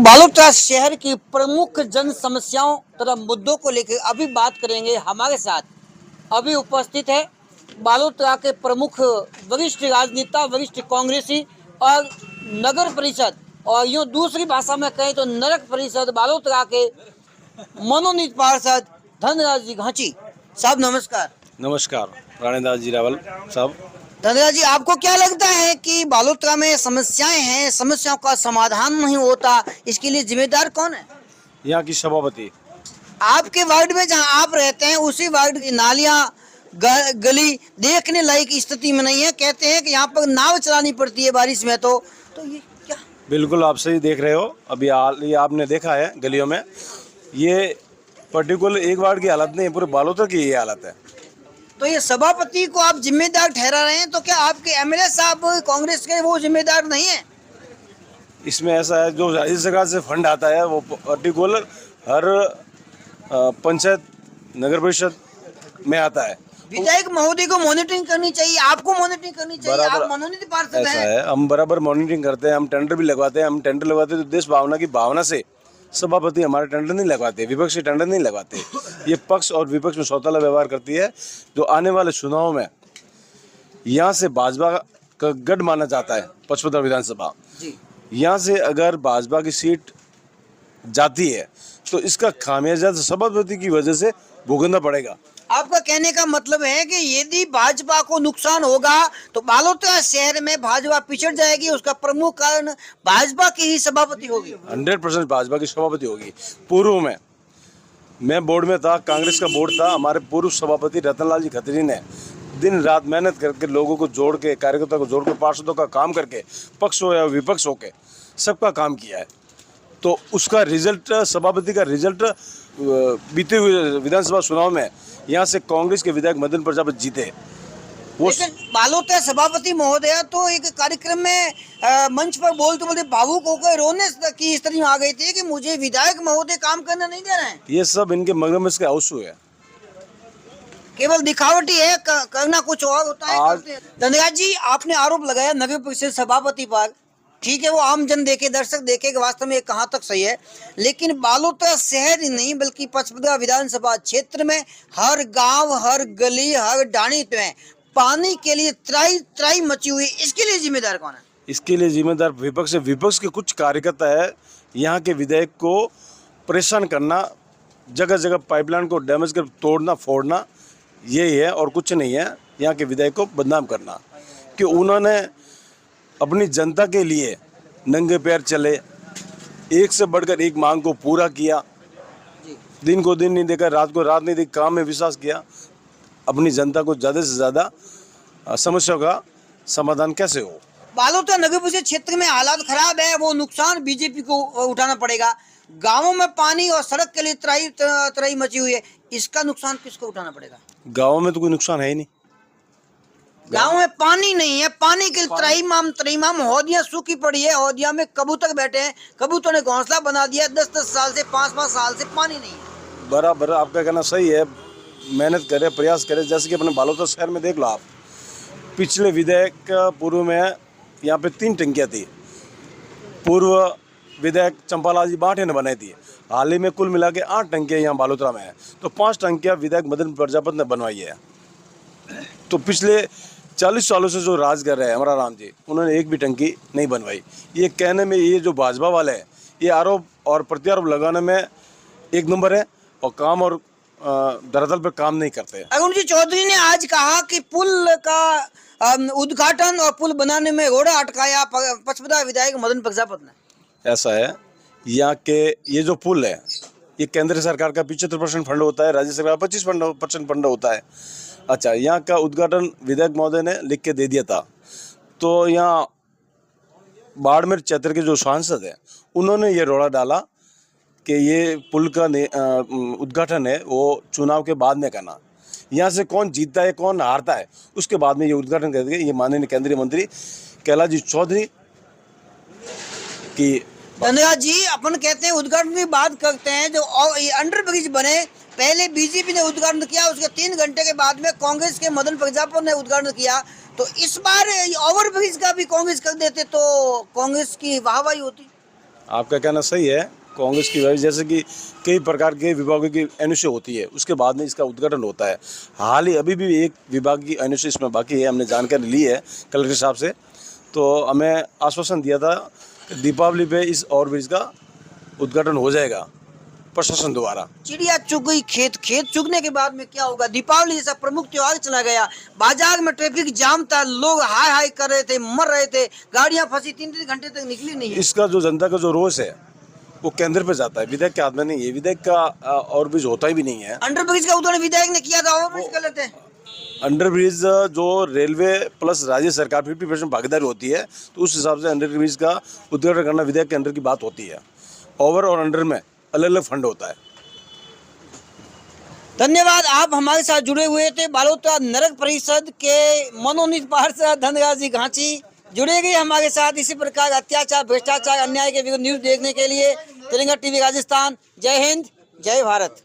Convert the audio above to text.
बालोतरा शहर की प्रमुख जन समस्याओं तथा मुद्दों को लेकर अभी बात करेंगे। हमारे साथ अभी उपस्थित है बालोतरा के प्रमुख वरिष्ठ राजनेता, वरिष्ठ कांग्रेसी और नगर परिषद और यूँ दूसरी भाषा में कहें तो नगर परिषद बालोतरा के मनोनीत पार्षद धनराज जी घांची साहब। नमस्कार। नमस्कार राणेदास जी रावल साहब। धनराज जी, आपको क्या लगता है कि बालोतरा में समस्याएं हैं, समस्याओं का समाधान नहीं होता, इसके लिए जिम्मेदार कौन है? यहाँ की सभापति। आपके वार्ड में जहां आप रहते हैं उसी वार्ड की नालियां गली देखने लायक स्थिति में नहीं है। कहते हैं कि यहाँ पर नाव चलानी पड़ती है बारिश में। तो ये क्या? बिल्कुल आप सही देख रहे हो। अभी ये आपने देखा है गलियों में, ये पर्टिकुलर एक वार्ड की हालत नहीं है, पूरे बालोतरा की ये हालत है। तो ये सभापति को आप जिम्मेदार ठहरा रहे हैं, तो क्या आपके एमएलए साहब कांग्रेस के वो जिम्मेदार नहीं है? इसमें ऐसा है, जो राज्य सरकार से फंड आता है वो पर्टिकुलर हर पंचायत नगर परिषद में आता है। विधायक महोदय को मॉनिटरिंग करनी चाहिए, आपको मॉनिटरिंग करनी चाहिए। आप मनोनीत पार्षद हैं। ऐसा है, हम बराबर मॉनिटरिंग करते हैं, हम टेंडर भी लगवाते हैं। हम टेंडर लगवाते हैं तो देश भावना की भावना से। सभापति हमारे टेंडर नहीं लगवाते, विपक्ष के टेंडर नहीं लगवाते। ये पक्ष और विपक्ष में सौतेला व्यवहार करती है। जो आने वाले चुनाव में यहाँ से भाजपा का गढ़ माना जाता है, पचपदरा विधानसभा, यहाँ से अगर भाजपा की सीट जाती है तो इसका खामियाजा सभापति की वजह से भुगतना पड़ेगा। आपका कहने का मतलब है कि यदि भाजपा को नुकसान होगा तो बालोतरा शहर में भाजपा पिछड़ जाएगी, उसका प्रमुख कारण भाजपा की ही सभापति होगी। 100% भाजपा की सभापति होगी। पूर्व में मैं बोर्ड में था, कांग्रेस का बोर्ड था। हमारे पूर्व सभापति रतनलाल जी खत्री ने दिन रात मेहनत करके लोगों को जोड़ के, कार्यकर्ता को जोड़ के, पार्षदों का काम करके, पक्ष हो या विपक्ष हो के सबका काम किया है। तो उसका रिजल्ट, सभापति का रिजल्ट बीते हुए विधानसभा चुनाव में यहाँ से कांग्रेस के विधायक मदन प्रजापति जीते। वो बालोतरा सभापति महोदय तो एक कार्यक्रम में मंच पर बोलते बोलते भावुक होकर रोने की स्थिति में आ गई थी कि मुझे विधायक महोदय काम करना नहीं दे रहे हैं। ये सब इनके मगरमच्छ के आंसू है, केवल दिखावटी है, करना कुछ और होता है। धनराज जी, आपने आरोप लगाया नगर परिषद सभापति पर। ठीक है, वो आम जन देखे, दर्शक देखे कि वास्तव में कहाँ तक सही है, लेकिन बालोतरा शहर ही नहीं बल्कि पचपदरा विधानसभा क्षेत्र में हर गांव, हर गली, हर डाणी में पानी के लिए त्राई त्राई मची हुई। इसके लिए जिम्मेदार कौन है? इसके लिए जिम्मेदार विपक्ष है। विपक्ष के कुछ कार्यकर्ता है, यहाँ के विधायक को परेशान करना, जगह जगह पाइपलाइन को डैमेज कर तोड़ना फोड़ना, यही है और कुछ नहीं है। यहाँ के विधायक को बदनाम करना कि उन्होंने अपनी जनता के लिए नंगे पैर चले, एक से बढ़कर एक मांग को पूरा किया, दिन को दिन नहीं देखा, रात को रात नहीं देखा, काम में विश्वास किया। अपनी जनता को ज़्यादा से ज़्यादा समस्याओं का समाधान कैसे हो। बालोतरा नगर परिषद क्षेत्र में हालात खराब है, वो नुकसान बीजेपी को उठाना पड़ेगा। गाँवों में पानी और सड़क के लिए त्राई त्राई मची हुई है, इसका नुकसान किसको उठाना पड़ेगा? गाँव में तो कोई नुकसान है ही नहीं। गाँव में पानी नहीं है, पानी के त्रईमाम हौदियाँ सूखी पड़ी है। हौदिया में कबूतर बैठे हैं, कबूतर ने घोंसला बना दिया। 10-10 साल से, 5-5 साल से पानी नहीं है। बराबर आपका कहना सही है, मेहनत करे, प्रयास करे। जैसे कि अपने बालोतरा शहर में देख लो आप, पिछले विधायक पूर्व में यहाँ पे 3 टंकियाँ थी, पूर्व विधायक चंपालाल जी बांटे ने बनाई थी। हाल ही में कुल मिला के 8 टंकियाँ यहाँ बालोतरा में है, तो 5 टंकियाँ विधायक मदन प्रजापति ने बनवाई है। तो पिछले 40 सालों से जो राज कर रहे हैं हमारा राम जी, उन्होंने एक भी टंकी नहीं बनवाई। ये कहने में, ये जो भाजपा वाले हैं, ये आरोप और प्रत्यारोप लगाने में एक नंबर है और काम और धरातल पर काम नहीं करते। अरुण जी चौधरी ने आज कहा कि पुल का उद्घाटन और पुल बनाने में घोड़ा अटकाया पचपदरा विधायक मदन प्रजापति ने। ऐसा है, यहाँ के ये जो पुल है, ये केंद्र सरकार का 75% फंड होता है, राज्य सरकार 25% फंड होता है। अच्छा, यहाँ का उद्घाटन विधायक महोदय ने लिख के दे दिया था। तो यहाँ बाड़मेर क्षेत्र के जो सांसद हैं, उन्होंने ये रोड़ा डाला कि ये पुल का उद्घाटन है वो चुनाव के बाद में करना। यहाँ से कौन जीतता है, कौन हारता है, उसके बाद में ये उद्घाटन कर दिया। ये माननीय केंद्रीय मंत्री कैलाश जी चौधरी की। धनराज जी, अपन कहते हैं उद्घाटन की बात करते हैं, जो अंडर ब्रिज बने, पहले बीजेपी ने उद्घाटन किया, उसके 3 घंटे के बाद में कांग्रेस के मदन प्रजापति ने उद्घाटन किया। तो इस बार ओवर ब्रिज का भी कांग्रेस कर देते तो कांग्रेस की वाहवाही होती। आपका कहना सही है। कांग्रेस की वजह जैसे कि कई प्रकार के विभागों की एनओसी होती है, उसके बाद में इसका उद्घाटन होता है। हाल ही अभी भी एक विभाग की एनओसी इसमें बाकी है, हमने जानकारी ली है कलेक्टर साहब से। तो हमें आश्वासन दिया था कि दीपावली पे इस ओवरब्रिज का उद्घाटन हो जाएगा प्रशासन द्वारा। चिड़िया चुग गई खेत, खेत चुगने के बाद में क्या होगा? दीपावली जैसा प्रमुख त्योहार चला गया, बाजार में ट्रैफिक जाम था, लोग हाय हाय कर रहे थे, मर रहे थे, गाड़ियां फंसी, 3-3 घंटे तक निकली नहीं है। इसका जो जनता का जो रोष है वो केंद्र पे जाता है, विधायक के हाथ में नहीं है। विधायक का ओवरब्रिज होता ही भी नहीं है। अंडरब्रिज का उद्घाटन विधायक ने किया था, ओवरब्रिज कर लेते हैं। अंडरब्रिज जो रेलवे प्लस राज्य सरकार 50% भागीदारी होती है, तो उस हिसाब से अंडरब्रिज का उद्घाटन करना विधायक के अंडर की बात होती है। ओवर और अंडर में अलग अलग फंड होता है। धन्यवाद, आप हमारे साथ जुड़े हुए थे। बालोतरा नगर परिषद के मनोनीत पार्षद धनराज जी घांची जुड़े गए हमारे साथ। इसी प्रकार अत्याचार, भ्रष्टाचार, अन्याय के विरुद्ध न्यूज देखने के लिए तिरंगा टीवी राजस्थान। जय हिंद, जय भारत।